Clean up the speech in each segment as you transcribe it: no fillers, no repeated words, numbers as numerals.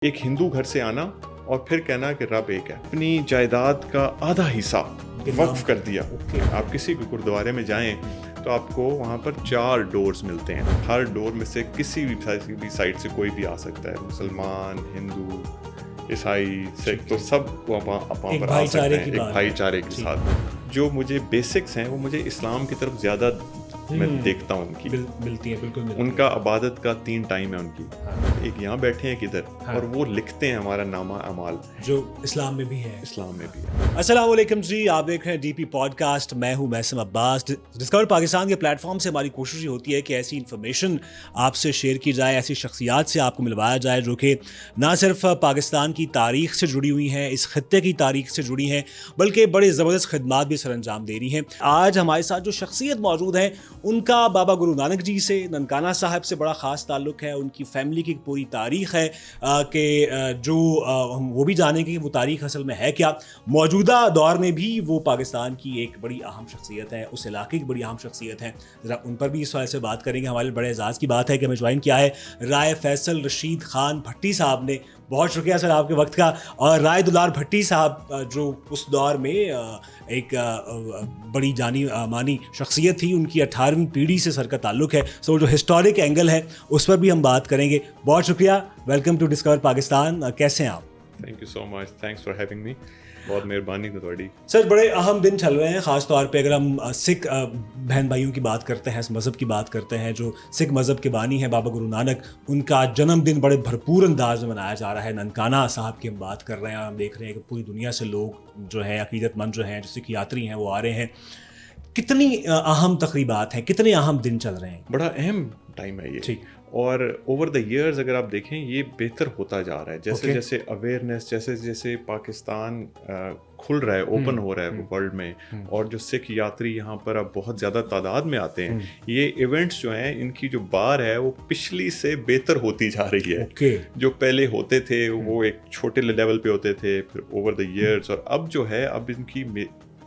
ایک ہندو گھر سے آنا اور پھر کہنا کہ رب ایک ہے، اپنی جائیداد کا آدھا حصہ وقف کر دیا۔ آپ کسی بھی گردوارے میں جائیں تو آپ کو وہاں پر 4 ڈورز ملتے ہیں، ہر ڈور میں سے کسی بھی سائڈ سے کوئی بھی آ سکتا ہے، مسلمان، ہندو، عیسائی، سکھ، تو سب وہاں پر آ سکتے ہیں ایک بھائی چارے کے ساتھ۔ جو مجھے بیسکس ہیں وہ مجھے اسلام کی طرف زیادہ میں دیکھتا ہوں، ان کی ملتی ہے، بالکل ان کا عبادت کا 3 ٹائم ہے ان کی، ایک یہاں بیٹھے ہیں کدھر، اور وہ لکھتے ہیں ہمارا نامہ اعمال جو اسلام میں بھی ہے۔ اسلام میں بھی ہے۔ السلام علیکم جی، آپ دیکھ رہے ہیں ڈی پی پوڈ کاسٹ، میں ہوں محسن عباس۔ ڈسکور پاکستان کے پلیٹ فارم سے ہماری کوشش یہ ہوتی ہے کہ ایسی انفارمیشن آپ سے شیئر کی جائے، ایسی شخصیات سے آپ کو ملوایا جائے جو کہ نہ صرف پاکستان کی تاریخ سے جڑی ہوئی ہیں، اس خطے کی تاریخ سے جڑی ہیں، بلکہ بڑے زبردست خدمات بھی سر انجام دے رہی ہیں۔ آج ہمارے ساتھ جو شخصیت موجود ہے ان کا بابا گرو نانک جی سے، ننکانہ صاحب سے بڑا خاص تعلق ہے۔ ان کی فیملی کی پوری تاریخ ہے کہ جو ہم وہ بھی جانیں گے کہ وہ تاریخ اصل میں ہے کیا۔ موجودہ دور میں بھی وہ پاکستان کی ایک بڑی اہم شخصیت ہے، اس علاقے کی بڑی اہم شخصیت ہے، ذرا ان پر بھی اس وجہ سے بات کریں گے۔ ہمارے بڑے اعزاز کی بات ہے کہ ہمیں جوائن کیا ہے رائے فیصل رشید خان بھٹی صاحب نے۔ بہت شکریہ سر آپ کے وقت کا۔ اور رائے دلار بھٹی صاحب جو اس دور میں ایک بڑی جانی مانی شخصیت تھی، ان کی 18ویں پیڑھی سے سر کا تعلق ہے، سو جو ہسٹورک اینگل ہے اس پر بھی ہم بات کریں گے۔ بہت شکریہ، ویلکم ٹو ڈسکور پاکستان۔ کیسے ہیں آپ؟ Thank you so much, thanks for having me, بہت مہربانی تھوڑی۔ سر بڑے اہم دن چل رہے ہیں، خاص طور پہ اگر ہم سکھ بہن بھائیوں کی بات کرتے ہیں، اس مذہب کی بات کرتے ہیں، جو سکھ مذہب کے بانی ہیں بابا گرو نانک، ان کا جنم دن بڑے بھرپور انداز میں منایا جا رہا ہے۔ ننکانہ صاحب کی ہم بات کر رہے ہیں، ہم دیکھ رہے ہیں کہ پوری دنیا سے لوگ جو ہے عقیدت مند جو ہیں، جو سکھ یاتری ہیں، وہ آ رہے ہیں۔ کتنی اہم تقریبات ہیں، کتنے اہم دن چل رہے ہیں؟ بڑا اہم ٹائم ہے یہ، ٹھیک، اور اوور دا ایئرز اگر آپ دیکھیں یہ بہتر ہوتا جا رہا ہے، جیسے جیسے اویئرنیس، جیسے جیسے پاکستان کھل رہا ہے، اوپن ہو رہا ہے ورلڈ میں، اور جو سکھ یاتری یہاں پر اب بہت زیادہ تعداد میں آتے ہیں، یہ ایونٹس جو ہیں ان کی جو بار ہے وہ پچھلی سے بہتر ہوتی جا رہی ہے۔ جو پہلے ہوتے تھے وہ ایک چھوٹے لیول پہ ہوتے تھے، پھر اوور دا ایئرز، اور اب جو ہے اب ان کی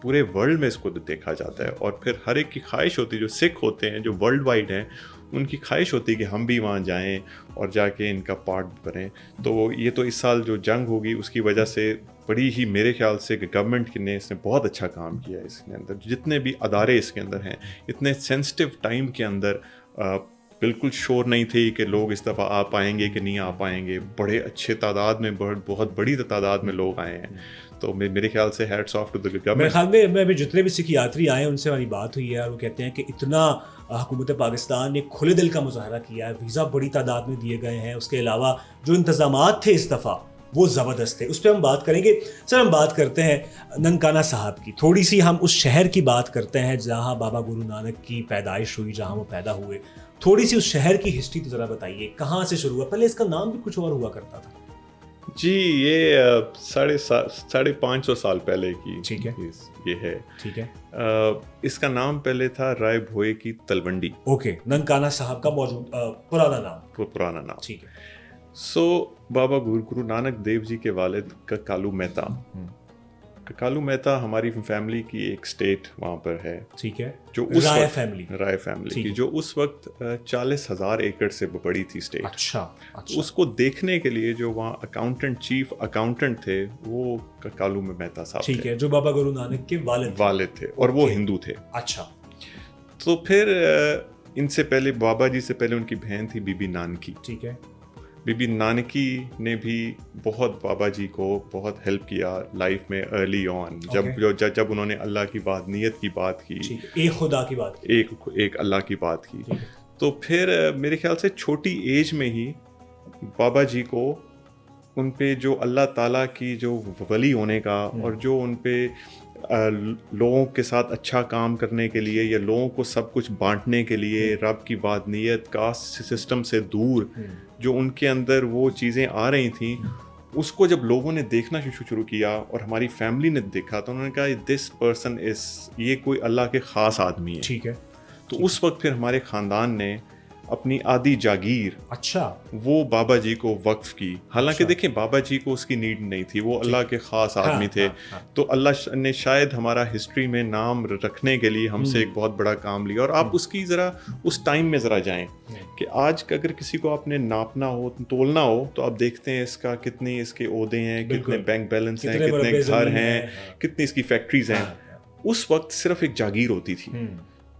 پورے ورلڈ میں اس کو دیکھا جاتا ہے، اور پھر ہر ایک کی خواہش ہوتی ہے، جو سکھ ہوتے ہیں جو ورلڈ وائڈ ہیں، ان کی خواہش ہوتی ہے کہ ہم بھی وہاں جائیں اور جا کے ان کا پارٹ بنیں۔ تو یہ تو اس سال جو جنگ ہوگی اس کی وجہ سے بڑی ہی میرے خیال سے کہ گورنمنٹ نے اس نے بہت اچھا کام کیا ہے۔ اس کے اندر جتنے بھی ادارے اس کے اندر ہیں، اتنے سینسٹیو ٹائم کے اندر بالکل شور نہیں تھی کہ لوگ اس دفعہ آ پائیں گے کہ نہیں آ پائیں گے۔ بڑے اچھے تعداد میں، بہت بڑی تعداد میں لوگ آئے ہیں، تو میرے خیال سے hats off to the government. میرے خیال میں ابھی جتنے بھی سکھ یاتری آئے ہیں ان سے ہماری بات ہوئی ہے، اور وہ کہتے ہیں کہ اتنا حکومت پاکستان نے کھلے دل کا مظاہرہ کیا ہے، ویزا بڑی تعداد میں دیے گئے ہیں، اس کے علاوہ جو انتظامات تھے اس دفعہ وہ زبردست تھے، اس پہ ہم بات کریں گے۔ سر ہم بات کرتے ہیں ننکانہ صاحب کی، تھوڑی سی ہم اس شہر کی بات کرتے ہیں جہاں بابا گرو نانک کی پیدائش ہوئی، جہاں وہ پیدا ہوئے۔ تھوڑی سی اس شہر کی ہسٹری تو ذرا بتائیے، کہاں سے شروع ہوا؟ پہلے اس کا نام بھی کچھ اور ہوا کرتا تھا۔ جی، یہ 550 سال پہلے کی یہ ہے۔ ٹھیک ہے، اس کا نام پہلے تھا رائے بھوئے کی تلونڈی۔ اوکے، ننکانہ صاحب کا موجود پرانا نام۔ ٹھیک ہے۔ سو بابا گرو نانک دیو جی کے والد ککالو مہتا، ککالو مہتا ہماری فیملی کی ایک اسٹیٹ وہاں پر ہے، ٹھیک ہے، جو اس رائے فیملی کی، جو اس وقت 40,000 ایکڑ سے بڑی تھی اسٹیٹ۔ اچھا، اس کو دیکھنے کے لیے جو وہاں چیف اکاؤنٹنٹ تھے وہ ککالو مہتا صاحب، ٹھیک ہے، جو بابا گرو نانک کے والد تھے، اور وہ ہندو تھے۔ اچھا، تو پھر ان سے پہلے بابا جی سے پہلے ان کی بہن تھی بی بی نانکی۔ ٹھیک ہے، بی بی نانکی نے بھی بہت بابا جی کو بہت ہیلپ کیا لائف میں ارلی آن، جب انہوں نے اللہ کی وحدانیت کی بات کی، ایک خدا کی بات کی، ایک اللہ کی بات کی، تو پھر میرے خیال سے چھوٹی ایج میں ہی بابا جی کو ان پہ جو اللہ تعالیٰ کی جو ولی ہونے کا، اور جو ان پہ لوگوں کے ساتھ اچھا کام کرنے کے لیے، یا لوگوں کو سب کچھ بانٹنے کے لیے، رب کی وحدانیت کاسٹ سسٹم سے دور جو ان کے اندر وہ چیزیں آ رہی تھیں، اس کو جب لوگوں نے دیکھنا شروع کیا اور ہماری فیملی نے دیکھا، تو انہوں نے کہا دس پرسن از، یہ کوئی اللہ کے خاص آدمی ہے۔ ٹھیک ہے، تو اس وقت پھر ہمارے خاندان نے اپنی آدھی جاگیر اچھا وہ بابا جی کو وقف کی. حالانکہ دیکھیں بابا جی کو اس کی نیڈ نہیں تھی, وہ اللہ کے خاص آدمی تھے, تو اللہ نے شاید ہمارا ہسٹری میں نام رکھنے کے لیے ہم سے ایک بہت بڑا کام لیا. اور آپ اس کی ذرا اس ٹائم میں ذرا جائیں کہ آج اگر کسی کو آپ نے ناپنا ہو, تولنا ہو, تو آپ دیکھتے ہیں اس کا کتنے اس کے عہدے ہیں, کتنے بینک بیلنس ہیں, کتنے گھر ہیں, کتنی اس کی فیکٹریز ہیں. اس وقت صرف ایک جاگیر ہوتی تھی.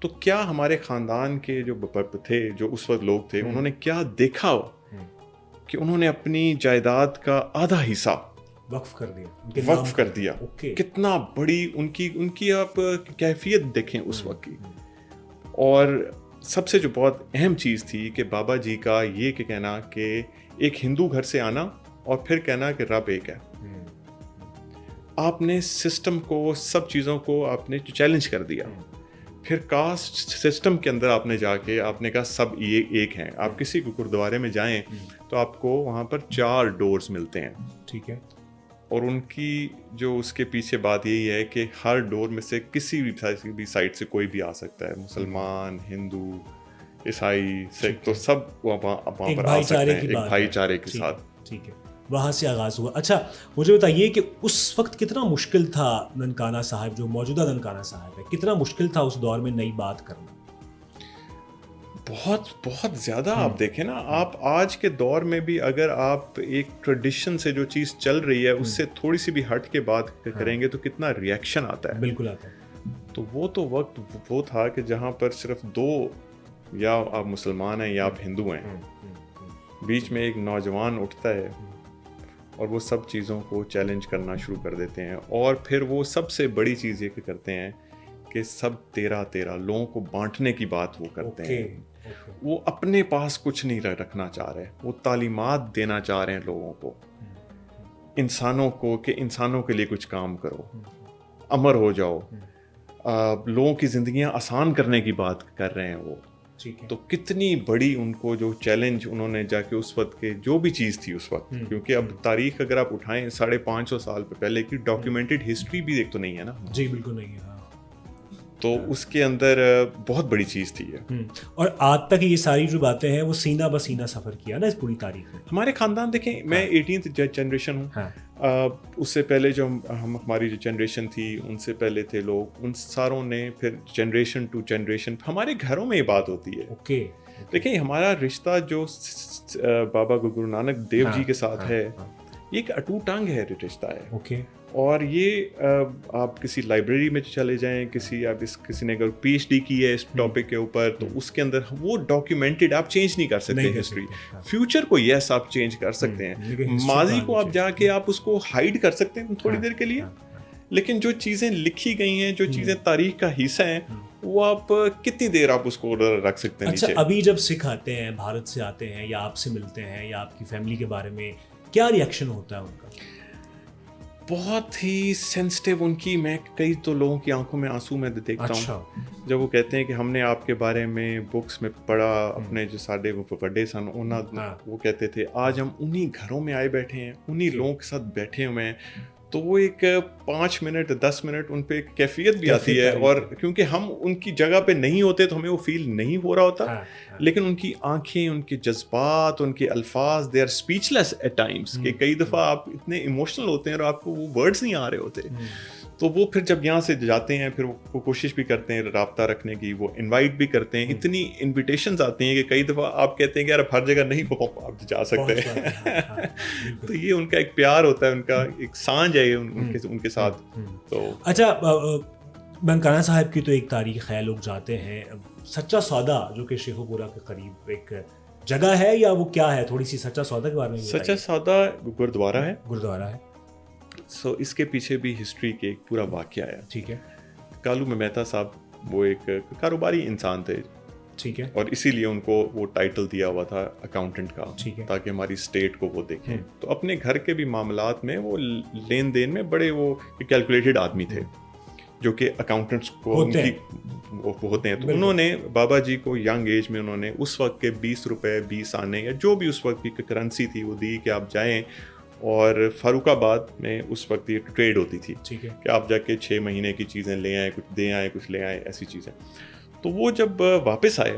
تو کیا ہمارے خاندان کے جو تھے, جو اس وقت لوگ تھے, انہوں نے کیا دیکھا کہ انہوں نے اپنی جائیداد کا آدھا حصہ وقف کر دیا. کتنا بڑی ان کی آپ کیفیت دیکھیں اس وقت کی. اور سب سے جو بہت اہم چیز تھی کہ بابا جی کا یہ کہ کہنا کہ ایک ہندو گھر سے آنا اور پھر کہنا کہ رب ایک ہے. آپ نے سسٹم کو, سب چیزوں کو آپ نے چیلنج کر دیا. پھر کاسٹ سسٹم کے اندر آپ نے جا کے آپ نے کہا سب ایک ہیں. آپ کسی گرودوارے میں جائیں تو آپ کو وہاں پر 4 ڈورز ملتے ہیں, ٹھیک ہے, اور ان کی جو اس کے پیچھے بات یہی ہے کہ ہر ڈور میں سے کسی بھی سائڈ سے کوئی بھی آ سکتا ہے, مسلمان, ہندو, عیسائی, سکھ, تو سب وہاں پر آ سکتے ہیں ایک بھائی چارے کے ساتھ. ٹھیک ہے, وہاں سے آغاز ہوا. اچھا مجھے بتائیے کہ اس وقت کتنا مشکل تھا ننکانہ صاحب, جو موجودہ ننکانہ صاحب ہے, کتنا مشکل تھا اس دور میں نئی بات کرنا؟ بہت زیادہ. آپ دیکھیں نا, آپ آج کے دور میں بھی اگر آپ ایک ٹریڈیشن سے جو چیز چل رہی ہے اس سے تھوڑی سی بھی ہٹ کے بات کریں گے تو کتنا ریئیکشن آتا ہے. بالکل آتا ہے. تو وہ تو وقت وہ تھا کہ جہاں پر صرف 2, یا آپ مسلمان ہیں یا آپ ہندو ہیں, بیچ میں ایک نوجوان اٹھتا ہے اور وہ سب چیزوں کو چیلنج کرنا شروع کر دیتے ہیں. اور پھر وہ سب سے بڑی چیز یہ کرتے ہیں کہ سب 13 لوگوں کو بانٹنے کی بات وہ کرتے ہیں. وہ اپنے پاس کچھ نہیں رکھنا چاہ رہے, وہ تعلیمات دینا چاہ رہے ہیں لوگوں کو, انسانوں کو, کہ انسانوں کے لیے کچھ کام کرو, امر ہو جاؤ, لوگوں کی زندگیاں آسان کرنے کی بات کر رہے ہیں وہ. تو کتنی بڑی ان کو جو چیلنج انہوں نے جا کے اس وقت کے جو بھی چیز تھی اس وقت, کیونکہ اب تاریخ اگر آپ اٹھائیں 550 سال پہلے کی ڈاکیومنٹڈ ہسٹری بھی ایک تو نہیں ہے نا. جی بالکل نہیں ہے. تو اس کے اندر بہت بڑی چیز تھی یہ. اور آج تک یہ ساری جو باتیں ہیں وہ سینہ بہ سینہ سفر کیا نا اس پوری تاریخ میں. ہمارے خاندان دیکھیں, میں 18th جنریشن ہوں, اس سے پہلے جو ہماری جو جنریشن تھی ان سے پہلے تھے لوگ, ان ساروں نے پھر جنریشن ٹو جنریشن ہمارے گھروں میں یہ بات ہوتی ہے. دیکھیں ہمارا رشتہ جو بابا گرو نانک دیو جی کے ساتھ ہے, یہ ایک اٹوٹ ٹانگ ہے رشتہ ہے. اور یہ آپ کسی لائبریری میں چلے جائیں, کسی نے اگر PhD کی ہے اس ٹاپک کے اوپر, تو اس کے اندر وہ ڈاکیومنٹڈ, آپ چینج نہیں کر سکتے ہسٹری. فیوچر کو یس آپ چینج کر سکتے ہیں, ماضی کو آپ جا کے آپ اس کو ہائڈ کر سکتے ہیں تھوڑی دیر کے لیے, لیکن جو چیزیں لکھی گئی ہیں, جو چیزیں تاریخ کا حصہ ہیں, وہ آپ کتنی دیر آپ اس کو رکھ سکتے ہیں نیچے. اچھا ابھی جب سکھ آتے ہیں, بھارت سے آتے ہیں, یا آپ سے ملتے ہیں, یا آپ کی فیملی کے بارے میں کیا ریئیکشن ہوتا ہے ان کا؟ بہت ہی سینسٹیو ان کی. میں کئی تو لوگوں کی آنکھوں میں آنسو میں دیکھتا ہوں جب وہ کہتے ہیں کہ ہم نے آپ کے بارے میں بکس میں پڑھا, اپنے جو ساڈے بڑے سن وہ کہتے تھے آج ہم انہی گھروں میں آئے بیٹھے ہیں, انہی لوگوں کے ساتھ بیٹھے ہوئے ہیں. تو وہ ایک 5 منٹ 10 منٹ ان پہ ایک کیفیت بھی آتی ہے, اور کیونکہ ہم ان کی جگہ پہ نہیں ہوتے تو ہمیں وہ فیل نہیں ہو رہا ہوتا, لیکن ان کی آنکھیں, ان کے جذبات, ان کے الفاظ, they are speechless at times, کہ کئی دفعہ آپ اتنے ایموشنل ہوتے ہیں اور آپ کو وہ ورڈز نہیں آ رہے ہوتے. تو وہ پھر جب یہاں سے جاتے ہیں پھر وہ کوشش بھی کرتے ہیں رابطہ رکھنے کی, وہ انوائٹ بھی کرتے ہیں. اتنی انویٹیشنز آتی ہیں کہ کئی دفعہ آپ کہتے ہیں کہ یار اب ہر جگہ نہیں آپ جا سکتے. تو یہ ان کا ایک پیار ہوتا ہے, ان کا ایک سانجھ ہے ان کے ساتھ. تو اچھا ننکانہ صاحب کی تو ایک تاریخ ہے, لوگ جاتے ہیں. سچا سودا جو کہ شیخو پورہ کے قریب ایک جگہ ہے, یا وہ کیا ہے, تھوڑی سی سچا سودا کے بارے میں. سچا سودا گرودوارہ ہے. گرودوارہ ہے. اس کے پیچھے بھی ہسٹری کے ایک پورا واقعہ ہے. ٹھیک ہے. کالو مہتا صاحب وہ ایک کاروباری انسان تھے. ٹھیک ہے. اور اسی لیے ان کو وہ ٹائٹل دیا ہوا تھا اکاؤنٹنٹ کا, تاکہ ہماری اسٹیٹ کو وہ دیکھیں. تو اپنے گھر کے بھی معاملات میں وہ لین دین میں بڑے وہ کیلکولیٹڈ آدمی تھے, جو کہ اکاؤنٹنٹس کو ہوتے ہیں. تو انہوں نے بابا جی کو ینگ ایج میں انہوں نے اس وقت کے 20 روپے 20 آنے یا جو بھی اس وقت کی کرنسی تھی وہ دی کہ آپ جائیں. اور فاروق آباد میں اس وقت یہ ٹریڈ ہوتی تھی کہ آپ جا کے 6 مہینے کی چیزیں لے آئیں, کچھ دے آئیں, کچھ لے آئیں, ایسی چیزیں. تو وہ جب واپس آئے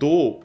2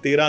13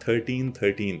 1313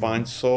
500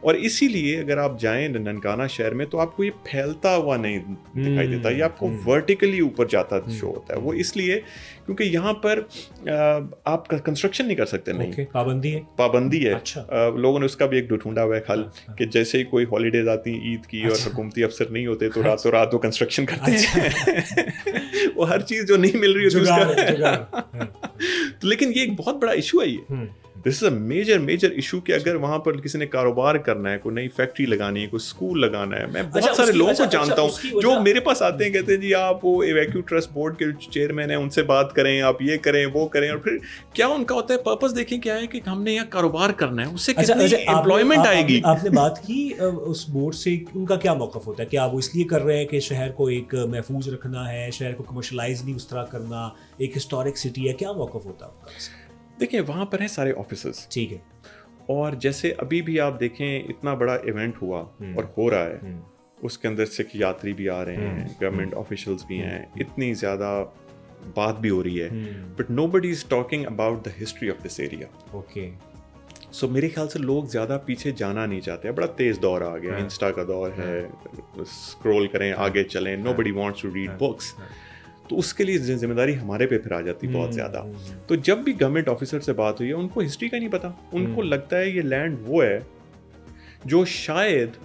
اور اسی لیے اگر آپ جائیں ننکانہ شہر میں تو آپ کو یہ پھیلتا ہوا نہیں دکھائی دیتا, یہ آپ کو ورٹیکلی اوپر جاتا شو ہوتا ہے. وہ اس لیے کیونکہ یہاں پر آپ کنسٹرکشن نہیں کر سکتے, نہیں پابندی ہے. لوگوں نے اس کا بھی ایک ڈھونڈا ہوا ہے حل کہ جیسے ہی کوئی ہالیڈیز آتی ہیں عید کی اور حکومتی افسر نہیں ہوتے تو راتوں رات وہ کنسٹرکشن کرتے ہیں. وہ ہر چیز جو نہیں مل رہی ہوتی اس کا. لیکن یہ ایک بہت بڑا ایشو ہے. یہ دس از اے میجر ایشو کہ اگر وہاں پر کسی نے کاروبار کرنا ہے, کوئی نئی فیکٹری لگانی ہے, کوئی اسکول لگانا ہے. میں بہت سارے لوگوں کو جانتا ہوں جو میرے پاس آتے ہیں, کہتے ہیں جی آپ وہ ایویکیو ٹرسٹ بورڈ کے چیئرمین ہیں, ان سے بات کریں, آپ یہ کریں وہ کریں. اور پھر کیا ان کا ہوتا ہے پرپز دیکھیں کیا ہے کہ ہم نے یہاں کاروبار کرنا ہے, اس سے کتنی امپلائمنٹ آئے گی. آپ نے بات کی اس بورڈ سے, ان کا کیا موقف ہوتا ہے؟ کیا وہ اس لیے کر رہے ہیں کہ شہر کو ایک محفوظ رکھنا ہے, شہر کو کمرشلائز نہیں اس طرح کرنا, ایک ہسٹورک سٹی ہے, کیا موقف ہوتا ہے ان کا؟ دیکھیں وہاں پر ہیں سارے آفیسز, ٹھیک ہے, اور جیسے ابھی بھی آپ دیکھیں اتنا بڑا ایونٹ ہوا اور ہو رہا ہے, اس کے اندر سکھ یاتری بھی آ رہے ہیں, گورنمنٹ آفیشلز بھی ہیں, اتنی زیادہ بات بھی ہو رہی ہے, but nobody is talking about the history of this area. Okay, so میرے خیال سے لوگ زیادہ پیچھے جانا نہیں چاہتے. بڑا تیز دور آ گیا, انسٹا کا دور ہے, اسکرول کریں آگے چلیں, نو بڈی وانٹس ٹو ریڈ بکس. تو اس کے لیے ذمہ داری ہمارے پہ پھر آ جاتی بہت زیادہ. تو جب بھی گورنمنٹ آفیسر سے بات ہوئی ہے, ان کو ہسٹری کا نہیں پتا. ان کو لگتا ہے یہ لینڈ وہ ہے جو شاید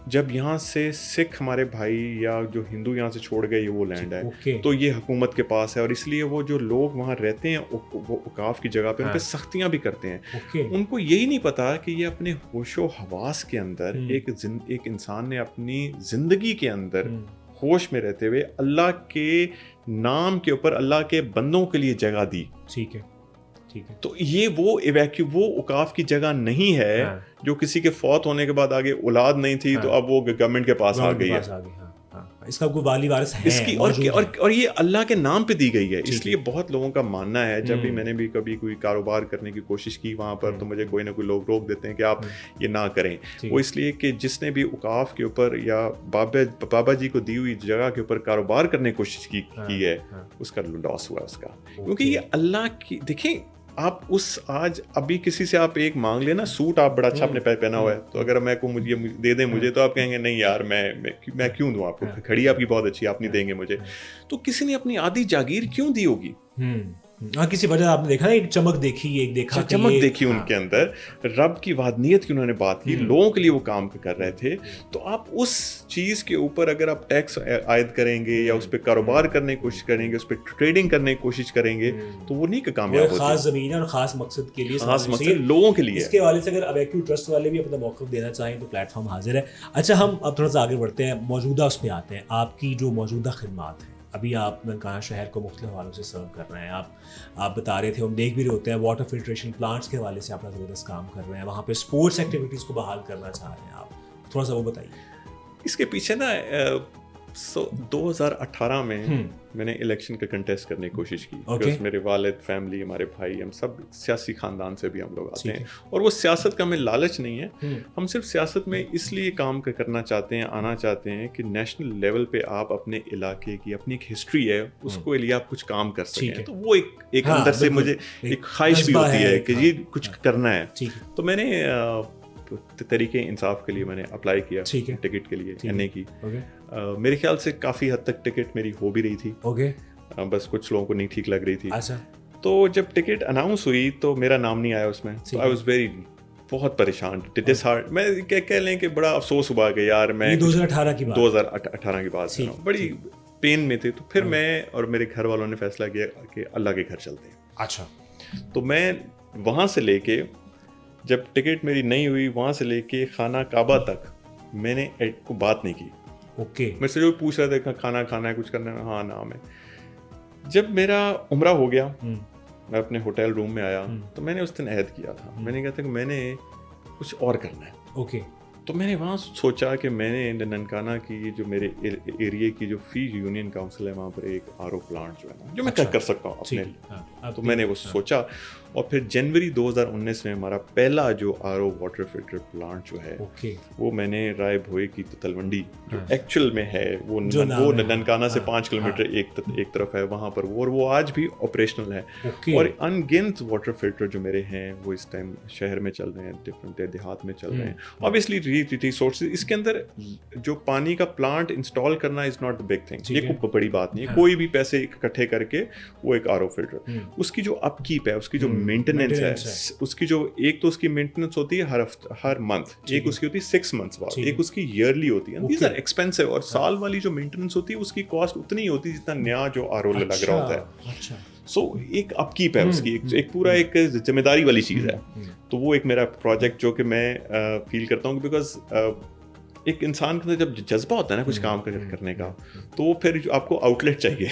جب یہاں سے سکھ ہمارے بھائی یا جو ہندو یہاں سے چھوڑ گئے, یہ وہ لینڈ ہے تو یہ حکومت کے پاس ہے, اور اس لیے وہ جو لوگ وہاں رہتے ہیں وہ اوقاف کی جگہ پہ ان پہ سختیاں بھی کرتے ہیں. ان کو یہی نہیں پتا کہ یہ اپنے ہوش و حواس کے اندر ایک انسان نے اپنی زندگی کے اندر ہوش میں رہتے ہوئے اللہ کے نام کے اوپر اللہ کے بندوں کے لیے جگہ دی. ٹھیک ہے, ٹھیک ہے. تو یہ وہ اوقاف کی جگہ نہیں ہے جو کسی کے فوت ہونے کے بعد آگے اولاد نہیں تھی تو اب وہ گورنمنٹ کے پاس آ گئی ہے. اس کا کوئی والی وارث ہے اس کی, اور یہ اللہ کے نام پہ دی گئی ہے. اس لیے بہت لوگوں کا ماننا ہے, جب بھی میں نے بھی کبھی کوئی کاروبار کرنے کی کوشش کی وہاں پر, تو مجھے کوئی نہ کوئی لوگ روک دیتے ہیں کہ آپ یہ نہ کریں. وہ اس لیے کہ جس نے بھی اوقاف کے اوپر یا بابا جی کو دی ہوئی جگہ کے اوپر کاروبار کرنے کی کوشش کی ہے, اس کا لاس ہوا اس کا. کیونکہ یہ اللہ کی, دیکھیں آپ اس آج ابھی کسی سے آپ ایک مانگ لینا, سوٹ آپ بڑا اچھا اپنے پہنا ہوا ہے, تو اگر میں کو مجھے دے دیں مجھے, تو آپ کہیں گے نہیں یار میں کیوں دوں آپ کو, کھڑی آپ کی بہت اچھی, آپ نہیں دیں گے مجھے. تو کسی نے اپنی آدھی جاگیر کیوں دی ہوگی؟ کسی وجہ آپ نے دیکھا ایک چمک دیکھی, ایک دیکھا چمک دیکھی ان کے اندر, رب کی وحدانیت کی انہوں نے بات کی, لوگوں کے لیے وہ کام کر رہے تھے. تو آپ اس چیز کے اوپر اگر آپ ٹیکس عائد کریں گے یا اس پہ کاروبار کرنے کی کوشش کریں گے, اس پہ ٹریڈنگ کرنے کی کوشش کریں گے, تو وہ نہیں کامیاب ہوتی. خاص زمین اور خاص مقصد کے لیے, خاص مقصد لوگوں کے لیے. اس کے حوالے سے اگر ایویکیو ٹرسٹ والے بھی اپنا موقف دینا چاہیں تو پلیٹ فارم حاضر ہے. اچھا, ہم اب تھوڑا سا آگے بڑھتے ہیں, موجودہ اس پہ آتے ہیں. آپ کی جو موجودہ خدمات ہیں, ابھی آپ ننکانہ شہر کو مختلف حوالوں سے سرو کر رہے ہیں. آپ بتا رہے تھے, ہم دیکھ بھی رہے ہوتے ہیں, واٹر فلٹریشن پلانٹس کے حوالے سے آپ زبردست کام کر رہے ہیں, وہاں پہ اسپورٹس ایکٹیویٹیز کو بحال کرنا چاہ رہے ہیں. آپ تھوڑا سا وہ بتائیے. اس کے پیچھے نا 2018 میں نے الیکشن کا کنٹیسٹ کرنے کی کوشش کی. میرے والد, فیملی, ہمارے بھائی, ہم سب سیاسی خاندان سے بھی ہم لوگ آتے ہیں, اور وہ سیاست کا ہمیں لالچ نہیں ہے. ہم صرف سیاست میں اس لیے کام کرنا چاہتے ہیں, آنا چاہتے ہیں کہ نیشنل لیول پہ آپ اپنے علاقے کی اپنی ایک ہسٹری ہے, اس کو لیے آپ کچھ کام کر سکیں. تو وہ ایک اندر سے مجھے ایک خواہش بھی ہوتی ہے کہ یہ کچھ کرنا ہے. تو میں نے تحریک انصاف کے لیے میں نے اپلائی کیا ٹکٹ کے لیے, این اے کی. میرے خیال سے کافی حد تک ٹکٹ میری ہو بھی رہی تھی, بس کچھ لوگوں کو نہیں ٹھیک لگ رہی تھی. تو جب ٹکٹ اناؤنس ہوئی تو میرا نام نہیں آیا اس میں. آئی واز ویری بہت پریشان, میں کہہ لیں کہ بڑا افسوس ہوا کہ یار میں 2018 کی بات بڑی پین میں تھے. تو پھر میں اور میرے گھر والوں نے فیصلہ کیا کہ اللہ کے گھر چلتے ہیں. اچھا, تو میں وہاں سے لے کے, جب ٹکٹ میری نہیں ہوئی, وہاں سے لے کے خانہ کعبہ تک میں نے کو بات نہیں کی. میں سے جو پوچھ رہا تھا کھانا کھانا ہے, کچھ کرنا ہے, ہاں نام ہے. جب میرا عمرہ ہو گیا, میں اپنے ہوٹل روم میں آیا, تو میں نے اس دن عہد کیا تھا, میں نے کہا تھا کہ میں نے کچھ اور کرنا ہے. تو میں نے وہاں سوچا کہ میں نے ننکانہ کی جو میرے ایریے کی جو فی یونین کاؤنسل ہے وہاں پر ایک RO پلانٹ جو ہے نا جو میں کر سکتا ہوں اپنے، تو میں نے وہ سوچا. اور پھر جنوری 2019 میں ہمارا پہلا جو RO واٹر فلٹر پلانٹ جو ہے وہ میں نے رائے بھوئے کی تلونڈی جو ایکچوئل میں ہے وہ ننکانہ سے 5 کلومیٹر ایک طرف ہے وہاں پر وہ آج بھی آپریشنل ہے. اور ان گنت واٹر فلٹر جو میرے ہیں وہ اس ٹائم شہر میں چل رہے ہیں، ڈفرینٹ دیہات میں چل رہے ہیں. آبویسلی ریسورسز اس کے اندر جو پانی کا پلانٹ انسٹال کرنا is not the big thing, یہ کوئی بڑی بات نہیں ہے. کوئی بھی پیسے اکٹھے کر کے وہ ایک RO فلٹر، اس کی جو اپ کیپ ہے، اس کی جو مینٹیننس ہے، اس کی جو ایک تو اس کی مینٹیننس ہوتی ہے ہر منتھ، ایک اس کی ہوتی ہے 6 منتھس بعد، ایک اس کی ایئرلی ہوتی ہے. These are expensive. اور سال والی جو مینٹیننس ہوتی ہے اس کی کاسٹ اتنی ہی ہوتی ہے جتنا نیا جو RO لگ رہا ہوتا ہے. سو ایک اپ کیپ ہے اس کی، ایک پورا ایک ذمہ داری والی چیز ہے. تو وہ ایک میرا پروجیکٹ جو کہ میں فیل کرتا ہوں، بیکاز ایک انسان کے اندر جب جذبہ ہوتا ہے نا کچھ کام کرنے کا، تو وہ پھر آپ کو آؤٹ لیٹ چاہیے.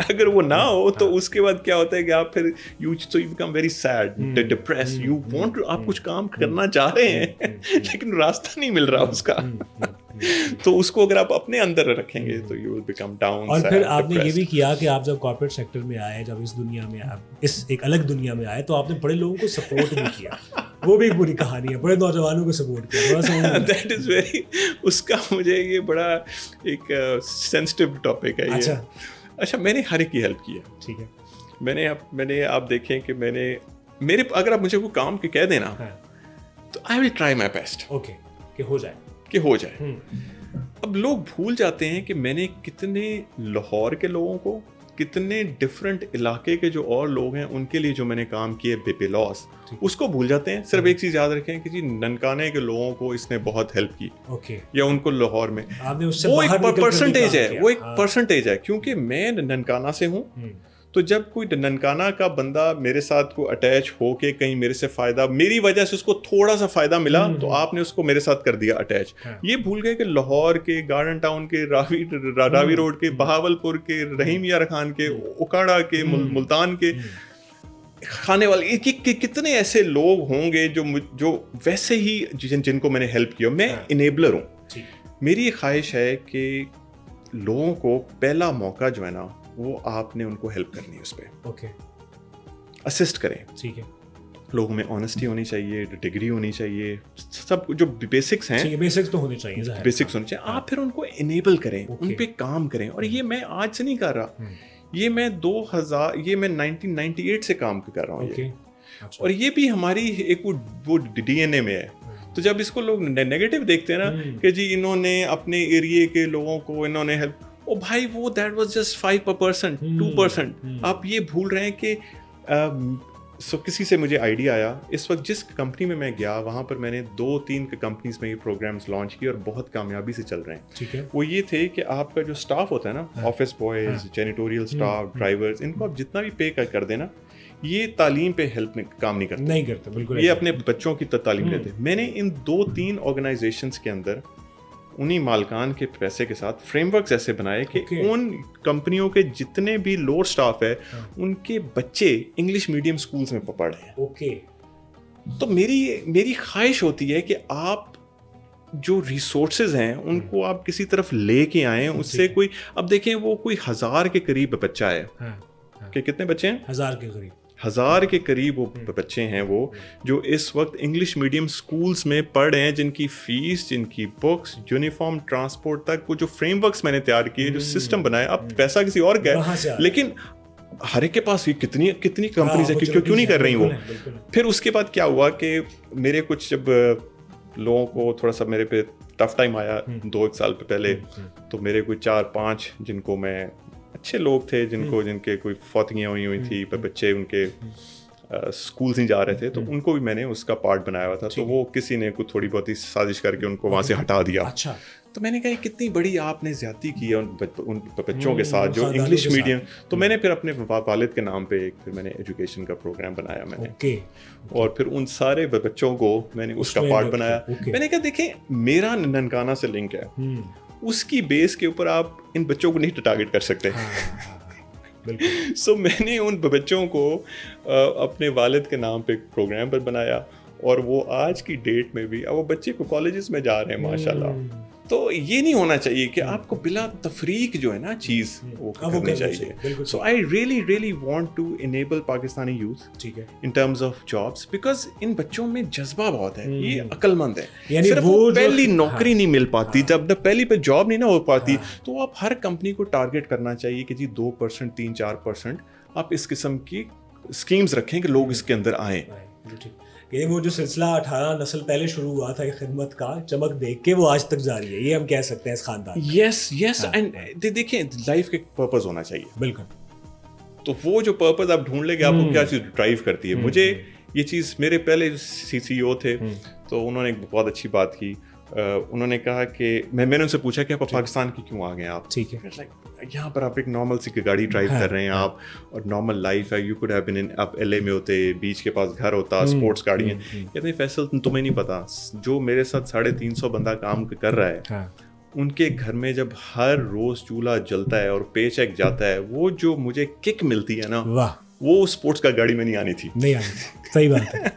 اگر وہ نہ ہو تو اس کے بعد کیا ہوتا ہے کہ آپ پھر you become very sad, depressed. You want, آپ کچھ کام کرنا چاہ رہے ہیں لیکن راستہ نہیں مل رہا اس کا. تو اس کو اگر آپ اپنے اندر رکھیں گے تو یو ول بیکم ڈاؤن. اور پھر آپ نے یہ بھی کیا کہ آپ جب کارپوریٹ سیکٹر میں آئے، جب اس دنیا میں اس ایک الگ دنیا میں آئے، تو آپ نے بڑے لوگوں کو سپورٹ بھی کیا. وہ بھی ایک بری کہانی ہے، بڑے نوجوانوں کو سپورٹ کیا. دیٹ از ویری، اس کا مجھے یہ بڑا ایک سینسٹیو ٹاپک ہے یہ. اچھا، میں نے ہر ایک کی ہیلپ کی ہے. ٹھیک ہے، میں نے آپ دیکھیں کہ میں نے میرے اگر آپ مجھے کوئی کام کے کہہ دینا تو آئی ول ٹرائی مائی بیسٹ کہ ہو جائے. اب لوگ بھول جاتے ہیں کہ میں نے کتنے لاہور کے لوگوں کو، کتنے ڈفرینٹ علاقے کے جو اور لوگ ہیں ان کے لیے جو میں نے کام کیے بے لاس، اس کو بھول جاتے ہیں. صرف ایک چیز یاد رکھیں کہ جی ننکانے کے لوگوں کو اس نے بہت ہیلپ کی، یا ان کو لاہور میں وہ ایک پرسنٹیج ہے. کیونکہ میں ننکانہ سے ہوں، تو جب کوئی ننکانہ کا بندہ میرے ساتھ کو اٹیچ ہو کے کہیں میرے سے فائدہ، میری وجہ سے اس کو تھوڑا سا فائدہ ملا، تو آپ نے اس کو میرے ساتھ کر دیا اٹیچ. یہ بھول گئے کہ لاہور کے، گارڈن ٹاؤن کے، راوی روڈ کے، بہاول پور کے، رحیم یار خان کے، اکاڑا کے، ملتان کے کھانے والے کتنے ایسے لوگ ہوں گے جو ویسے ہی جن کو میں نے ہیلپ کیا. میں انیبلر ہوں. میری یہ خواہش ہے کہ لوگوں کو پہلا موقع جو ہے نا وہ آپ نے ان کو ہیلپ کرنی ہے، اس پہ اسسٹ کریں. ٹھیک ہے، لوگوں میں آنیسٹی ہونی چاہیے، ڈگری ہونی چاہیے، سب جو بیسکس ہیں بیسکس تو ہونے چاہیے، بیسکس ہونے چاہیے. آپ پھر ان کو انیبل کریں، ان پہ کام کریں. اور یہ میں آج سے نہیں کر رہا، یہ میں 1998 سے کام کر رہا ہوں. اور یہ بھی ہماری ایک وہ DNA میں ہے. تو جب اس کو لوگ نیگیٹو دیکھتے ہیں نا کہ جی انہوں نے اپنے ایریے کے لوگوں کو انہوں نے ہیلپ، او بھائی وہ دیٹ واز جسٹ 5%, 2%. آپ یہ بھول رہے ہیں کہ کسی سے مجھے آئیڈیا آیا اس وقت جس کمپنی میں گیا وہاں پر میں نے 2-3 کمپنیز میں یہ پروگرامز لانچ کیے اور بہت کامیابی سے چل رہے ہیں. ٹھیک ہے، وہ یہ تھے کہ آپ کا جو اسٹاف ہوتا ہے نا، office boys, janitorial staff, drivers, ان کو آپ جتنا بھی پے کر دینا، یہ تعلیم پہ ہیلپ کام نہیں کرتے بالکل. یہ اپنے بچوں کی تعلیم لیتے. میں نے ان 2-3 آرگنائزیشنز کے اندر انہی مالکان کے پیسے کے ساتھ فریم ورکس ایسے بنائے کہ ان کمپنیوں کے جتنے بھی لوڈ سٹاف ہے ان کے بچے انگلش میڈیم سکولز میں پڑھ رہے ہیں. تو میری خواہش ہوتی ہے کہ آپ جو ریسورسز ہیں ان کو آپ کسی طرف لے کے آئیں. اس سے کوئی، اب دیکھیں وہ کوئی 1000 کے قریب بچہ ہے، کہ کتنے بچے ہیں؟ 1000 کے قریب وہ بچے ہیں وہ جو اس وقت انگلش میڈیم سکولز میں پڑھ رہے ہیں، جن کی فیس، جن کی بکس، یونیفارم، ٹرانسپورٹ تک وہ جو فریم ورکس میں نے تیار کیے، جو سسٹم بنایا، اب پیسہ کسی اور کا ہے لیکن ہر ایک کے پاس کتنی کمپنیز ہیں، کیوں نہیں کر رہی وہ. پھر اس کے بعد کیا ہوا کہ میرے کچھ جب لوگوں کو تھوڑا سا میرے پہ ٹف ٹائم آیا 2-1 سال پہلے، تو میرے کوئی 4-5 جن کو میں اچھے لوگ تھے، جن کے کوئی فوتگیاں ہوئی تھی، بچے ان کے اسکولس نہیں جا رہے تھے، تو ان کو بھی میں نے اس کا پارٹ بنایا ہوا تھا. تو وہ کسی نے کوئی تھوڑی بہت ہی سازش کر کے ان کو وہاں سے ہٹا دیا. تو میں نے کہا کتنی بڑی آپ نے زیادتی کی ہے ان بچوں کے ساتھ جو انگلش میڈیم. تو میں نے پھر اپنے والد کے نام پہ پھر میں نے ایجوکیشن کا پروگرام بنایا میں نے، اور پھر ان سارے بچوں کو میں نے اس کا پارٹ بنایا. میں نے کہا دیکھیں میرا ننکانہ سے لنک ہے، اس کی بیس کے اوپر آپ ان بچوں کو نہیں ٹارگٹ کر سکتے. سو میں نے ان بچوں کو اپنے والد کے نام پہ پروگرام پر بنایا اور وہ آج کی ڈیٹ میں بھی اب وہ بچے کو کالجز میں جا رہے ہیں ماشاء اللہ. تو یہ نہیں ہونا چاہیے کہ آپ کو بلا تفریق جو ہے نا چیز وہ کرنی چاہیے. So I really want to enable Pakistani youth in terms of jobs, because ان بچوں میں جذبہ بہت ہے, یہ عقل مند ہے. صرف وہ پہلی نوکری نہیں مل پاتی, جب پہلی پہ جاب نہیں نہ ہو پاتی, تو آپ ہر کمپنی کو ٹارگیٹ کرنا چاہیے کہ جی 2%, 3-4% آپ اس قسم کی اسکیمز رکھیں کہ لوگ اس کے اندر آئیں. یہ وہ جو سلسلہ 18 نسل پہلے شروع ہوا تھا خدمت کا, چمک دیکھ کے وہ آج تک جاری ہے, یہ ہم کہہ سکتے ہیں اس خاندان. یس اینڈ دیکھیں لائف کا ایک پرپز ہونا چاہیے. بالکل. تو وہ جو پرپز آپ ڈھونڈ لیں گے, آپ کو کیا چیز ڈرائیو کرتی ہے. مجھے یہ چیز, میرے پہلے CEO تھے تو انہوں نے ایک بہت اچھی بات کی. انہوں نے کہا کہ میں نے ان سے پوچھا کہ آپ پاکستان کی کیوں آ گئے آپ. ٹھیک ہے, یہاں پر آپ ایک نارمل سی گاڑی ڈرائیو کر رہے ہیں آپ, اور نارمل لائف ہے. یو کوڈ ہیو بین آپ LA میں ہوتے, بیچ کے پاس گھر ہوتا, اسپورٹس گاڑیاں. کہتے ہیں فیصل تمہیں نہیں پتا, جو میرے ساتھ 350 بندہ کام کر رہا ہے, ان کے گھر میں جب ہر روز چولہا جلتا ہے اور پے چیک جاتا ہے, وہ جو مجھے کک ملتی ہے نا, وہ اسپورٹس کا گاڑی میں نہیں آنی تھی. صحیح بات ہے.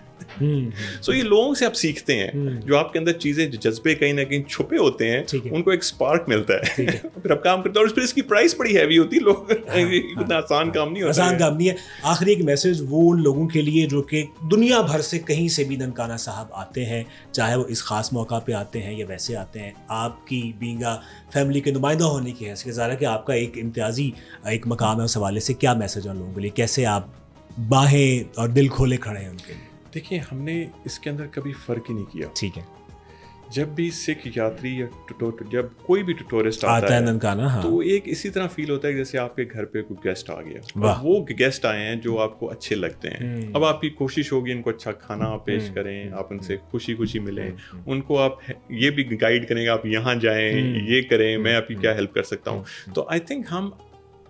سو یہ لوگوں سے آپ سیکھتے ہیں, جو آپ کے اندر چیزیں جذبے کہیں نہ کہیں چھپے ہوتے ہیں, ان کو ایک اسپارک ملتا ہے, پھر آپ کام کرتے ہیں. اور پھر اس کی پرائس بڑی ہیوی ہوتی ہے, لوگ اتنا آسان کام نہیں ہوتا, آسان کام نہیں ہے. آخری ایک میسج وہ ان لوگوں کے لیے جو کہ دنیا بھر سے کہیں سے بھی ننکانہ صاحب آتے ہیں, چاہے وہ اس خاص موقع پہ آتے ہیں یا ویسے آتے ہیں, آپ کی بینگ فیملی کے نمائندہ ہونے کی حیثیت ظاہر ہے کہ آپ کا ایک امتیازی ایک مقام ہے, اس حوالے سے کیا میسج ہے ان لوگوں کے لیے, کیسے آپ باہیں اور دل کھولے کھڑے ہیں ان کے لیے؟ دیکھیں ہم نے اس کے اندر کبھی فرق ہی نہیں کیا. ٹھیک ہے. جب بھی سکھ یاتری یا جب کوئی بھی ٹورسٹ آتا ہے ننکانہ, تو ایک اسی طرح فیل ہوتا ہے جیسے آپ کے گھر پہ کوئی گیسٹ آ گیا. وہ گیسٹ آئے ہیں جو آپ کو اچھے لگتے ہیں. اب آپ کی کوشش ہوگی ان کو اچھا کھانا پیش کریں, آپ ان سے خوشی ملیں, ان کو آپ یہ بھی گائیڈ کریں گے آپ یہاں جائیں, یہ کریں, میں آپ کی کیا ہیلپ کر سکتا ہوں. تو آئی تھنک ہم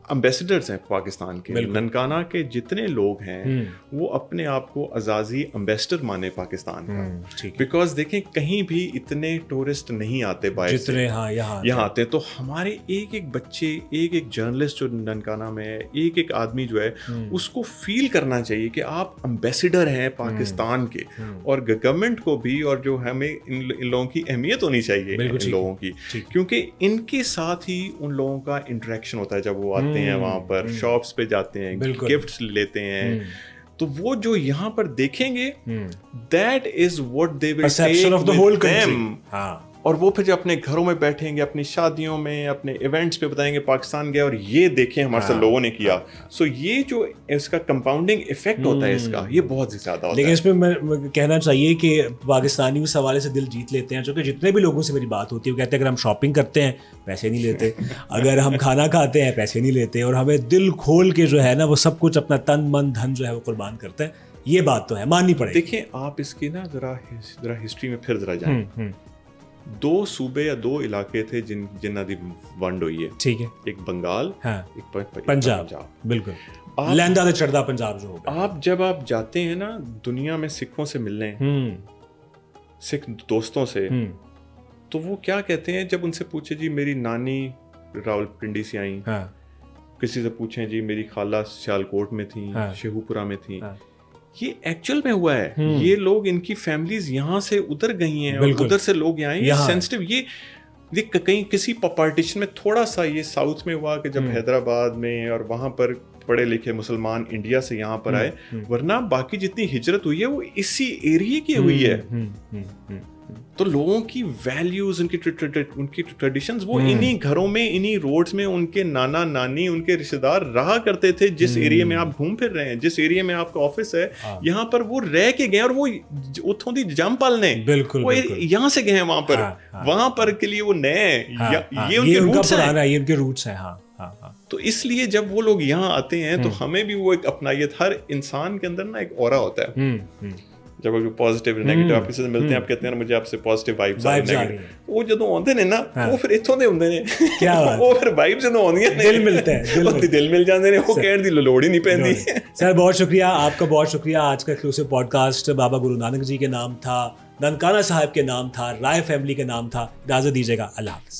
امبیسڈرز ہیں پاکستان کے. ننکانہ کے جتنے لوگ ہیں وہ اپنے آپ کو اعزازی امبیسڈر مانے پاکستان کا, بیکاز دیکھیں کہیں بھی اتنے ٹورسٹ نہیں آتے باہر سے, یہاں آتے ہیں. تو ہمارے ایک بچے, ایک جرنلسٹ جو ننکانہ میں ہے, ایک آدمی جو ہے, اس کو فیل کرنا چاہیے کہ آپ امبیسڈر ہیں پاکستان کے. اور گورنمنٹ کو بھی, اور جو ہمیں ان لوگوں کی اہمیت ہونی چاہیے ان لوگوں کی, کیونکہ ان کے ساتھ ہی ان لوگوں کا انٹریکشن ہوتا ہے. جب وہ آتے ہیں وہاں پر شاپس پہ جاتے ہیں, گفٹس لیتے ہیں, تو وہ جو یہاں پر دیکھیں گے, that is what they will take with them. اور وہ پھر جو اپنے گھروں میں بیٹھیں گے, اپنی شادیوں میں, اپنے ایونٹس پہ بتائیں گے پاکستان گئے اور یہ دیکھیں ہمارے ساتھ لوگوں نے کیا. سو یہ جو اس کا کمپاؤنڈنگ ایفیکٹ ہوتا ہے اس کا, یہ بہت زیادہ ہوتا ہے. لیکن اس میں میں کہنا چاہیے کہ پاکستانی اس حوالے سے دل جیت لیتے ہیں, چونکہ جتنے بھی لوگوں سے میری بات ہوتی ہے وہ کہتے ہیں اگر ہم شاپنگ کرتے ہیں پیسے نہیں لیتے, اگر ہم کھانا کھاتے ہیں پیسے نہیں لیتے, اور ہمیں دل کھول کے جو ہے نا وہ سب کچھ اپنا تن من دھن جو ہے وہ قربان کرتے ہیں. یہ بات تو ہے, ماننی پڑے گی. دیکھیں آپ اس کی نا ذرا ہسٹری میں پھر ذرا جائیں. 2 صوبے یا 2 علاقے تھے جنہاں دی ونڈ ہوئی ہے. ٹھیک ہے. ایک بنگال, ایک پنجاب. بالکل. لہندہ تے چڑھدا پنجاب جو ہوگا. آپ جب آپ جاتے ہیں نا دنیا میں سکھوں سے ملنے, سکھ دوستوں سے, تو وہ کیا کہتے ہیں جب ان سے پوچھے جی میری نانی راولپنڈی سے آئیں, کسی سے پوچھیں جی میری خالہ سیالکوٹ میں تھیں, شیخو پورہ میں تھیں, یہ ایکچوئل میں ہوا ہے. یہ لوگ, ان کی فیملیز یہاں سے ادھر گئی ہیں اور ادھر سے لوگ یہاں آئے. یہ سینسٹیو, یہ کہیں کسی پارٹیشن میں تھوڑا سا یہ ساؤتھ میں ہوا کہ جب حیدرآباد میں اور وہاں پر پڑھے لکھے مسلمان انڈیا سے یہاں پر آئے, ورنہ باقی جتنی ہجرت ہوئی ہے وہ اسی ایریے کی ہوئی ہے. تو لوگوں کی ویلیوز, ان کی ٹریڈیشنز وہ انہی گھروں میں, انہی روڈز میں ان کے نانا نانی, ان کے رشتے دار رہا کرتے تھے. جس ایریے میں آپ گھوم پھر رہے ہیں, جس ایریے میں آپ کا آفس ہے, یہاں پر وہ رہ کے گئے, اور وہ اتھوں دی جم پالنے, وہ یہاں سے گئے ہیں وہاں پر کے لیے وہ نئے ہیں. یہ ان کے روٹس ہیں. تو اس لیے جب وہ لوگ یہاں آتے ہیں تو ہمیں بھی وہ ایک اپنائیت, ہر انسان کے اندر نا ایک اورا ہوتا ہے. جب پازیٹیو نیگیٹو آپ کسی سے ملتے ہیں, آپ کہتے ہیں مجھے آپ سے پازیٹیو وائبس آ رہی ہیں, وہ جدوں آندے نے نا وہ پھر اتھوں دے ہوندے نے, وہ پھر وائبس جدوں آندیاں نے دل ملتا ہے, دل مل جاندے نے, وہ کہن دی لوڑ ہی نہیں پیندی. سر بہت شکریہ آپ کا, بہت شکریہ. آج کا ایکسکلوسیو پوڈ کاسٹ بابا گرو نانک جی کے نام تھا, ننکانہ صاحب کے نام تھا, رائے فیملی کے نام تھا. اجازت دیجیے گا, اللہ حافظ.